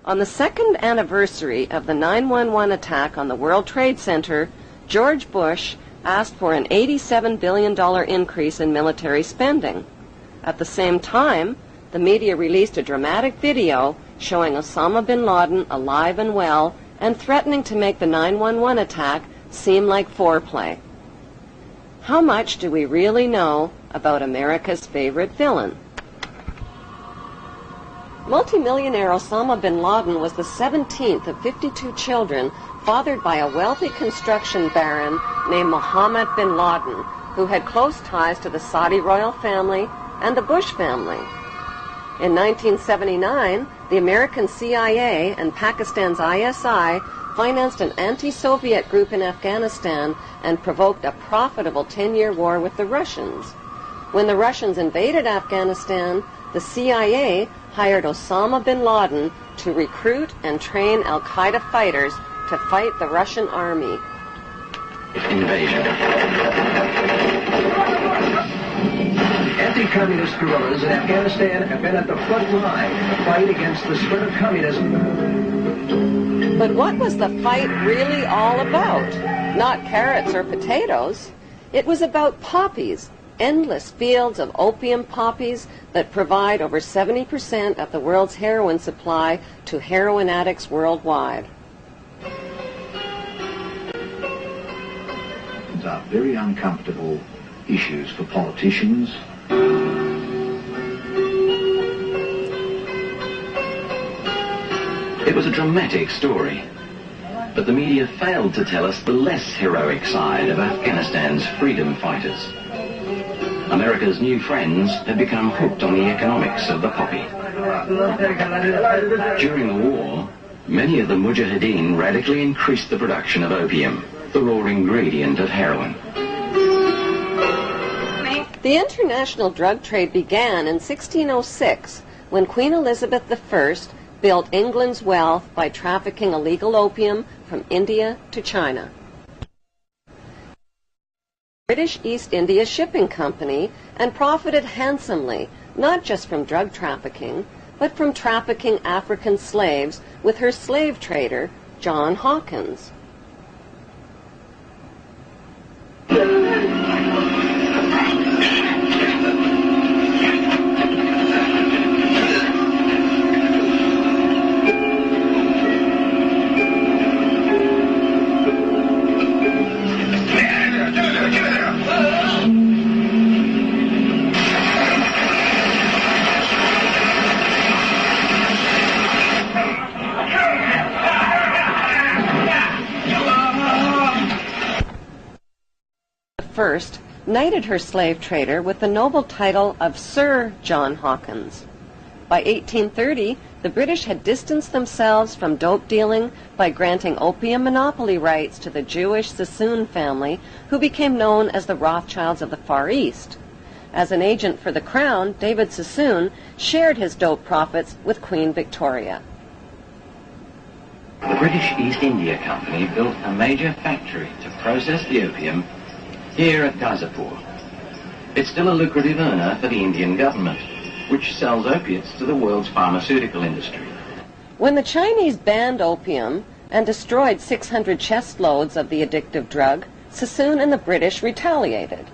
On the second anniversary of the 9/11 attack on the World Trade Center, George Bush asked for an $87 billion increase in military spending. At the same time, the media released a dramatic video showing Osama bin Laden alive and well and threatening to make the 9/11 attack seem like foreplay. How much do we really know about America's favorite villain? Multimillionaire Osama bin Laden was the 17th of 52 children fathered by a wealthy construction baron named Mohammed bin Laden, who had close ties to the Saudi royal family and the Bush family. In 1979, the American CIA and Pakistan's ISI financed an anti-Soviet group in Afghanistan and provoked a profitable 10-year war with the Russians. When the Russians invaded Afghanistan, the CIA hired Osama bin Laden to recruit and train al-Qaeda fighters to fight the Russian army. Invasion. Anti-communist guerrillas in Afghanistan have been at the front line in the fight against the spread of communism. But what was the fight really all about? Not carrots or potatoes. It was about poppies, endless fields of opium poppies that provide over 70% of the world's heroin supply to heroin addicts worldwide. These are very uncomfortable issues for politicians. It was a dramatic story, but the media failed to tell us the less heroic side of Afghanistan's freedom fighters. America's new friends had become hooked on the economics of the poppy. During the war, many of the Mujahideen radically increased the production of opium, the raw ingredient of heroin. The international drug trade began in 1606 when Queen Elizabeth I built England's wealth by trafficking illegal opium from India to China. British East India Shipping Company and profited handsomely, not just from drug trafficking, but from trafficking African slaves with her slave trader, John Hawkins. First knighted her slave trader with the noble title of Sir John Hawkins. By 1830, the British had distanced themselves from dope dealing by granting opium monopoly rights to the Jewish Sassoon family, who became known as the Rothschilds of the Far East. As an agent for the Crown, David Sassoon shared his dope profits with Queen Victoria. The British East India Company built a major factory to process the opium here at Gazipur. It's still a lucrative earner for the Indian government, which sells opiates to the world's pharmaceutical industry. When the Chinese banned opium and destroyed 600 chest loads of the addictive drug, Sassoon and the British retaliated.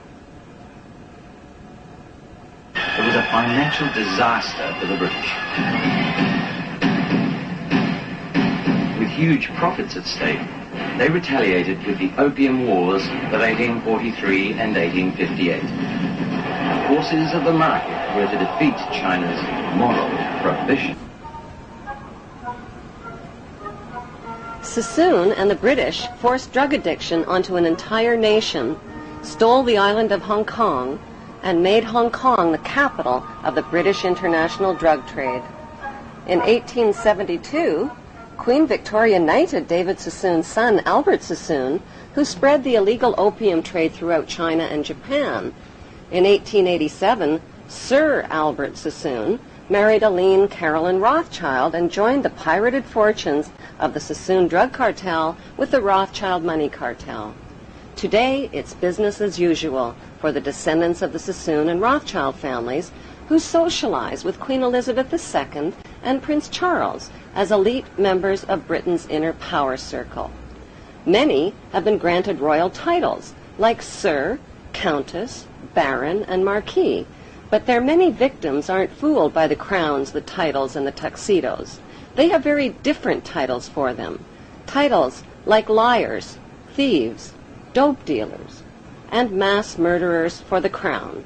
It was a financial disaster for the British. With huge profits at stake, they retaliated with the Opium Wars of 1843 and 1858. The forces of the market were to defeat China's moral prohibition. Sassoon and the British forced drug addiction onto an entire nation, stole the island of Hong Kong, and made Hong Kong the capital of the British international drug trade. In 1872, Queen Victoria knighted David Sassoon's son, Albert Sassoon, who spread the illegal opium trade throughout China and Japan. In 1887, Sir Albert Sassoon married Aline Carolyn Rothschild and joined the pirated fortunes of the Sassoon drug cartel with the Rothschild money cartel. Today, it's business as usual for the descendants of the Sassoon and Rothschild families, who socialized with Queen Elizabeth II and Prince Charles as elite members of Britain's inner power circle. Many have been granted royal titles, like Sir, Countess, Baron, and Marquis, but their many victims aren't fooled by the crowns, the titles, and the tuxedos. They have very different titles for them. Titles like liars, thieves, dope dealers, and mass murderers for the crown.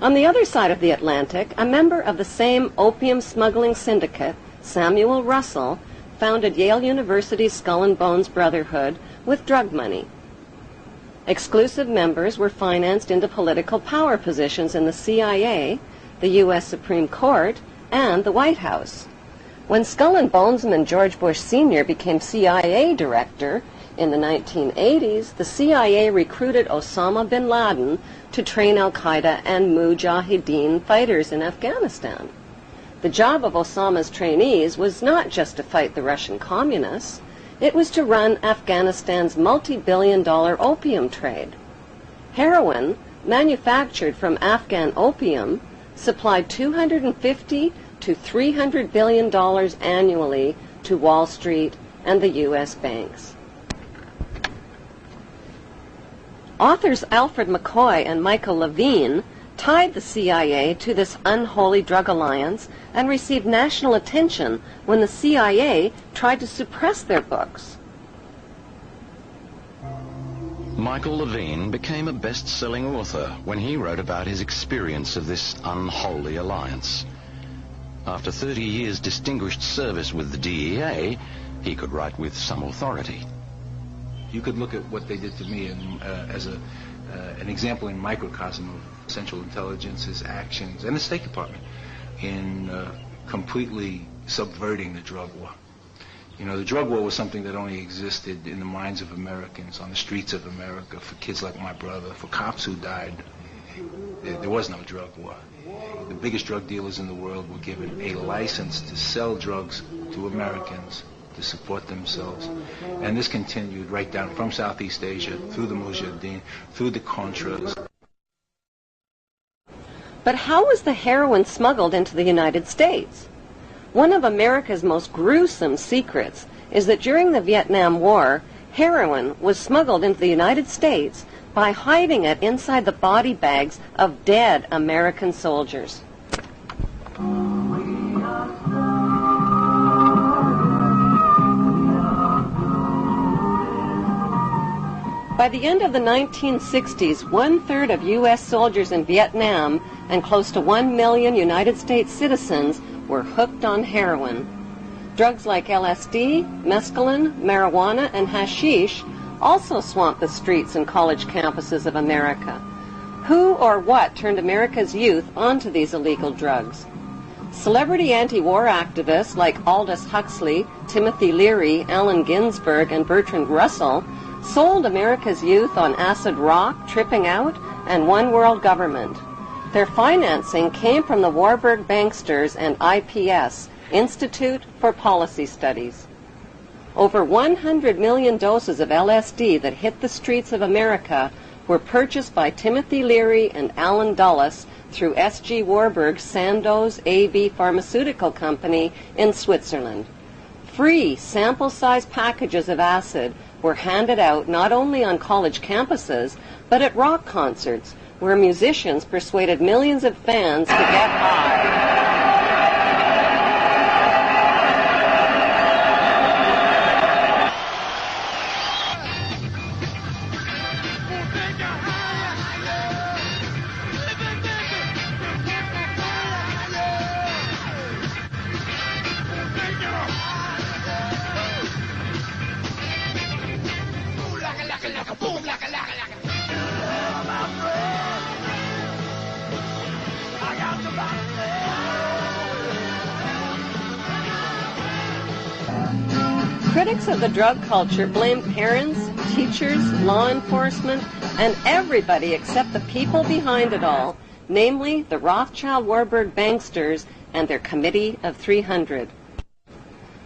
On the other side of the Atlantic, a member of the same opium smuggling syndicate, Samuel Russell, founded Yale University's Skull and Bones Brotherhood with drug money. Exclusive members were financed into political power positions in the CIA, the U.S. Supreme Court, and the White House. When Skull and Bonesman George Bush Sr. became CIA director in the 1980s, the CIA recruited Osama bin Laden to train al-Qaeda and Mujahideen fighters in Afghanistan. The job of Osama's trainees was not just to fight the Russian communists. It was to run Afghanistan's multi-billion-dollar opium trade. Heroin, manufactured from Afghan opium, supplied $250 to $300 billion annually to Wall Street and the U.S. banks. Authors Alfred McCoy and Michael Levine tied the CIA to this unholy drug alliance and received national attention when the CIA tried to suppress their books. Michael Levine became a best-selling author when he wrote about his experience of this unholy alliance. After 30 years' distinguished service with the DEA, he could write with some authority. You could look at what they did to me as an example in microcosm of Central Intelligence's actions and the State Department in completely subverting the drug war. You know, the drug war was something that only existed in the minds of Americans, on the streets of America, for kids like my brother, for cops who died. There was no drug war. The biggest drug dealers in the world were given a license to sell drugs to Americans to support themselves. And this continued right down from Southeast Asia, through the Mujahideen, through the Contras. But how was the heroin smuggled into the United States? One of America's most gruesome secrets is that during the Vietnam War, heroin was smuggled into the United States by hiding it inside the body bags of dead American soldiers. By the end of the 1960s, 1/3 of U.S. soldiers in Vietnam and close to 1 million United States citizens were hooked on heroin. Drugs like LSD, mescaline, marijuana, and hashish also swamped the streets and college campuses of America. Who or what turned America's youth onto these illegal drugs? Celebrity anti-war activists like Aldous Huxley, Timothy Leary, Allen Ginsberg, and Bertrand Russell sold America's youth on acid rock, tripping out, and one world government. Their financing came from the Warburg Banksters and IPS, Institute for Policy Studies. Over 100 million doses of LSD that hit the streets of America were purchased by Timothy Leary and Alan Dulles through S.G. Warburg's Sandoz AB Pharmaceutical Company in Switzerland. Free sample-sized packages of acid were handed out not only on college campuses, but at rock concerts, where musicians persuaded millions of fans to get high. Critics of the drug culture blame parents, teachers, law enforcement, and everybody except the people behind it all, namely the Rothschild-Warburg banksters and their Committee of 300.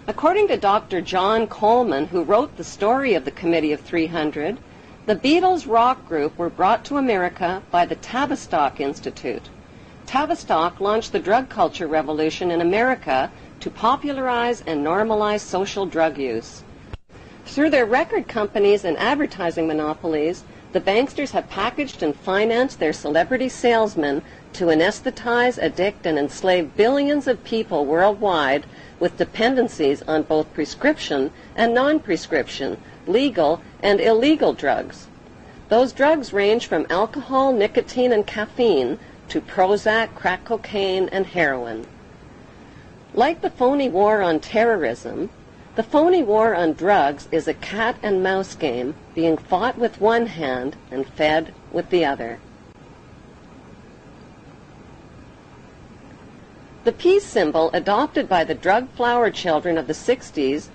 According to Dr. John Coleman, who wrote the story of the Committee of 300, The Beatles rock group were brought to America by the Tavistock Institute. Tavistock launched the drug culture revolution in America to popularize and normalize social drug use. Through their record companies and advertising monopolies, the banksters have packaged and financed their celebrity salesmen to anesthetize, addict, and enslave billions of people worldwide with dependencies on both prescription and non-prescription, legal and illegal drugs. Those drugs range from alcohol, nicotine, and caffeine to Prozac, crack cocaine, and heroin. Like the phony war on terrorism, the phony war on drugs is a cat and mouse game being fought with one hand and fed with the other. The peace symbol adopted by the drug flower children of the 60s